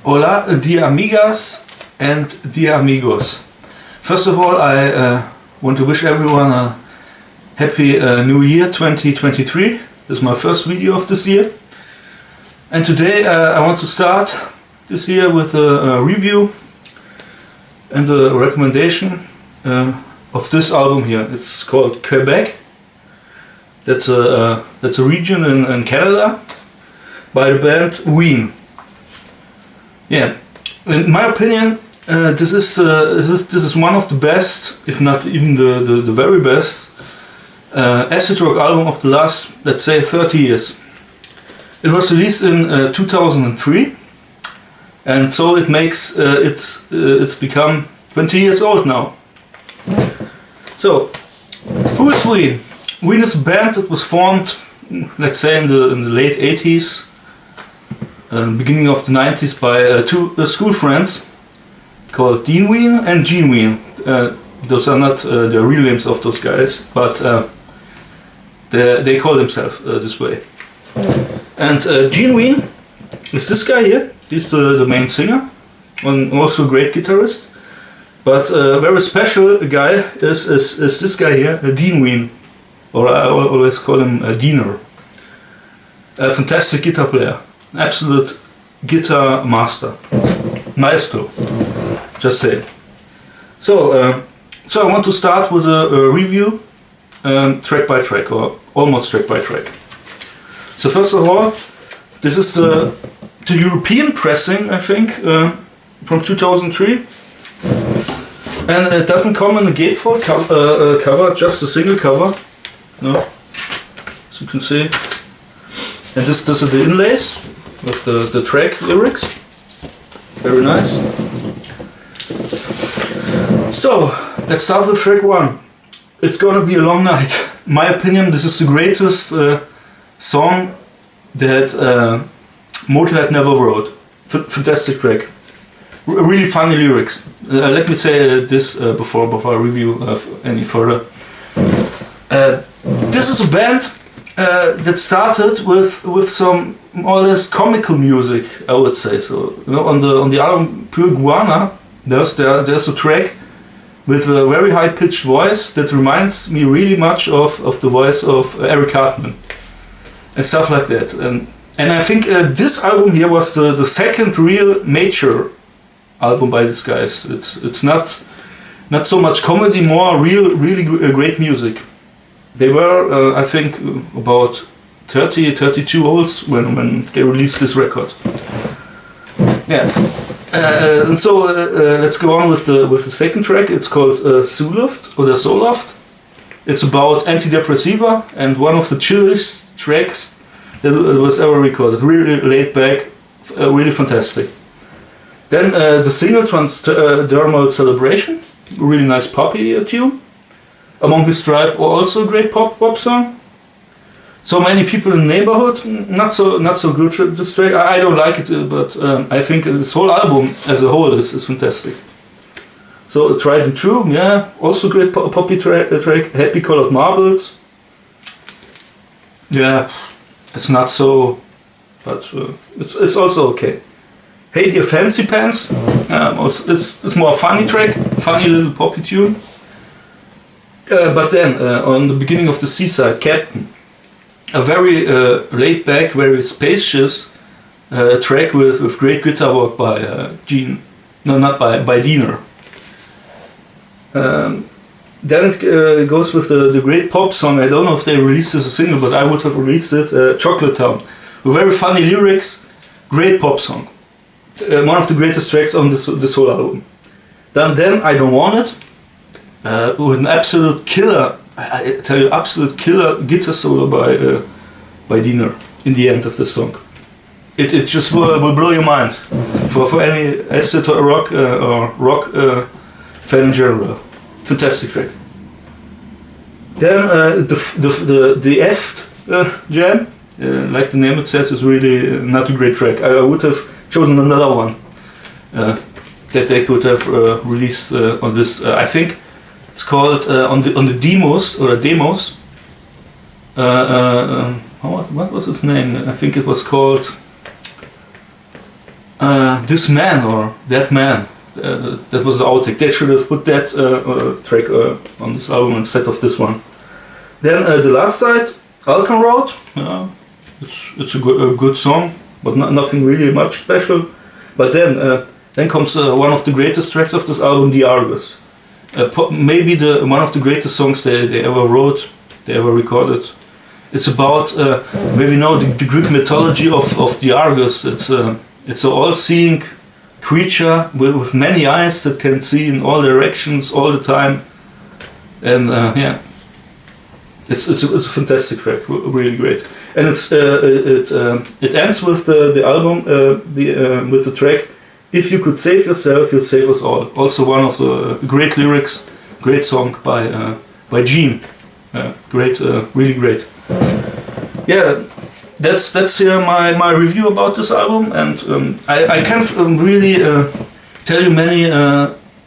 Hola, dear amigas and dear amigos. First of all, I want to wish everyone a happy new year 2023. This is my first video of this year. And today I want to start this year with a review and a recommendation of this album here. It's called Quebec. That's a region in Canada by the band Ween. Yeah, in my opinion, this is one of the best, if not even the very best, acid rock album of the last, let's say, 30 years. It was released in 2003, and so it makes it's become 20 years old now. So, who is Ween? Ween is a band that was formed, let's say, in the late 80s. Beginning of the 90s by two school friends called Dean Ween and Gene Ween. Those are not the real names of those guys, but they call themselves this way. And Gene Ween is this guy here. He's the main singer and also a great guitarist. But a very special guy is this guy here, Dean Ween, or I always call him Diener. A fantastic guitar player. Absolute guitar master, maestro, just say. So I want to start with a review, track by track, or almost track by track. So first of all, this is the European pressing, I think, from 2003, and it doesn't come in a gatefold cover, just a single cover. No, as you can see, and this are the inlays with the track lyrics. Very nice. So, let's start with track 1. It's gonna be a long night. In my opinion, this is the greatest song that Motorhead never wrote. Fantastic track. Really funny lyrics. Let me say this before I review any further. This is a band that started with some more or less comical music, I would say. So, you know, on the album Pure Guana, there's a track with a very high pitched voice that reminds me really much of the voice of Eric Cartman and stuff like that. And I think this album here was the second real major album by these guys. It's not so much comedy, more really great music. They were, I think, about 32 olds when they released this record. Yeah, and so let's go on with the second track. It's called Sooloft or Soloft. It's about antidepressiva and one of the chillest tracks that was ever recorded. Really laid back, really fantastic. Then the single Transdermal Celebration, really nice poppy tune. Among His Tribe, also a great pop song. So Many People in the Neighborhood, not so good this track. I don't like it, but I think this whole album as a whole is fantastic. So Tried and True, yeah, also great poppy track. Happy Colored Marbles. Yeah, it's not so, but it's also okay. Hey Dear Fancy Pants, also, it's more funny track, funny little poppy tune. But then, on the beginning of the Seaside, Captain, a very laid back, very spacious track with great guitar work by Gene, no, not by Diener. Then it goes with the great pop song. I don't know if they released this as a single, but I would have released it, Chocolate Town, with very funny lyrics, great pop song. One of the greatest tracks on this whole album. Then I Don't Want It. With an absolute killer, I tell you, absolute killer guitar solo by Diener in the end of the song. It just will blow your mind for any acid rock or rock fan in general. Fantastic track. Then the F jam, like the name it says, is really not a great track. I would have chosen another one that they could have released on this. I think. It's called on the demos. What was his name? I think it was called This Man or That Man. That was the outtake. They should have put that track on this album instead of this one. Then The Last Side, Alcan Road. It's a good song, but nothing really much special. But then comes one of the greatest tracks of this album, The Argus. Maybe one of the greatest songs they ever wrote, they ever recorded. It's about maybe the Greek mythology of the Argus. It's an all-seeing creature with many eyes that can see in all directions all the time, and it's a fantastic track, really great. And it ends with the album with the track "If You Could Save Yourself, You'd Save Us All." Also one of the great lyrics, great song by Gene. Great, really great. Yeah, that's my review about this album, and I can't really tell you many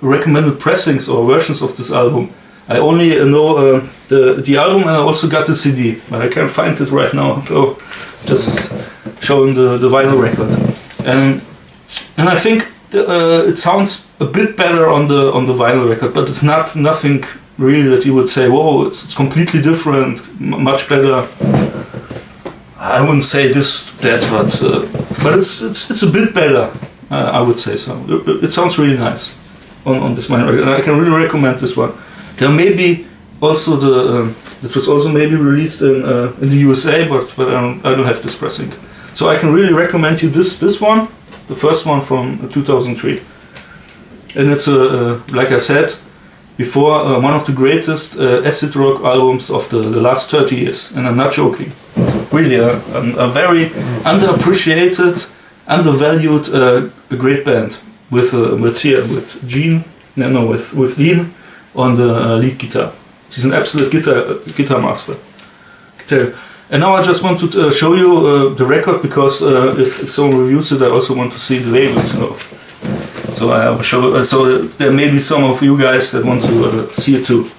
recommended pressings or versions of this album. I only know the album, and I also got the CD, but I can't find it right now, so just showing the vinyl record. And I think it sounds a bit better on the vinyl record, but it's nothing really that you would say, whoa, it's completely different, much better. I wouldn't say that, but it's a bit better. I would say so. It sounds really nice on this vinyl record. I can really recommend this one. There may be also it was also maybe released in the USA, but I don't have this pressing. So I can really recommend you this one, the first one from 2003, and it's like I said before, one of the greatest acid rock albums of the last 30 years, and I'm not joking. Really, a very underappreciated, undervalued, a great band with Dean on the lead guitar. He's an absolute guitar master. And now I just want to show you the record, because if someone reviews it, I also want to see the labels. So I will show. So there may be some of you guys that want to see it too.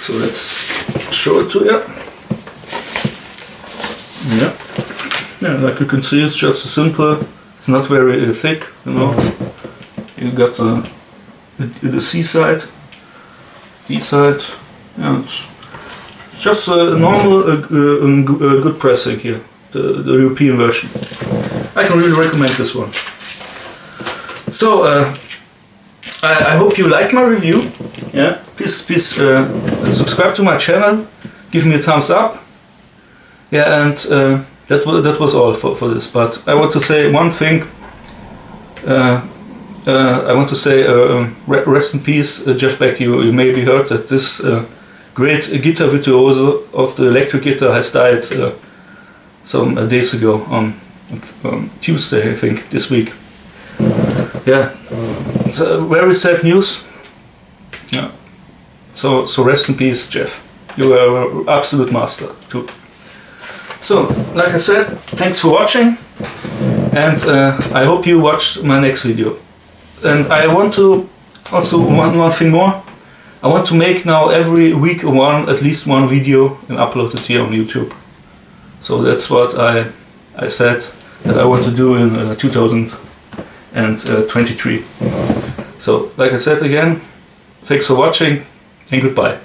So let's show it to you. Yeah, like you can see, it's just simple. It's not very thick, You got the C side, D side. Yeah, it's just a normal, good pressing here. The European version. I can really recommend this one. So I hope you liked my review. Yeah, please subscribe to my channel. Give me a thumbs up. Yeah, and that was all for this. But I want to say one thing. I want to say rest in peace, Jeff Beck. You maybe heard that this great guitar virtuoso of the electric guitar has died some days ago on Tuesday, I think, this week. Yeah, it's very sad news. Yeah. So rest in peace, Jeff. You are an absolute master too. So, like I said, thanks for watching, and I hope you watch my next video. And I want to also one thing more. I want to make now every week at least one video and upload it here on YouTube. So that's what I said that I want to do in 2023. So, like I said again, thanks for watching and goodbye.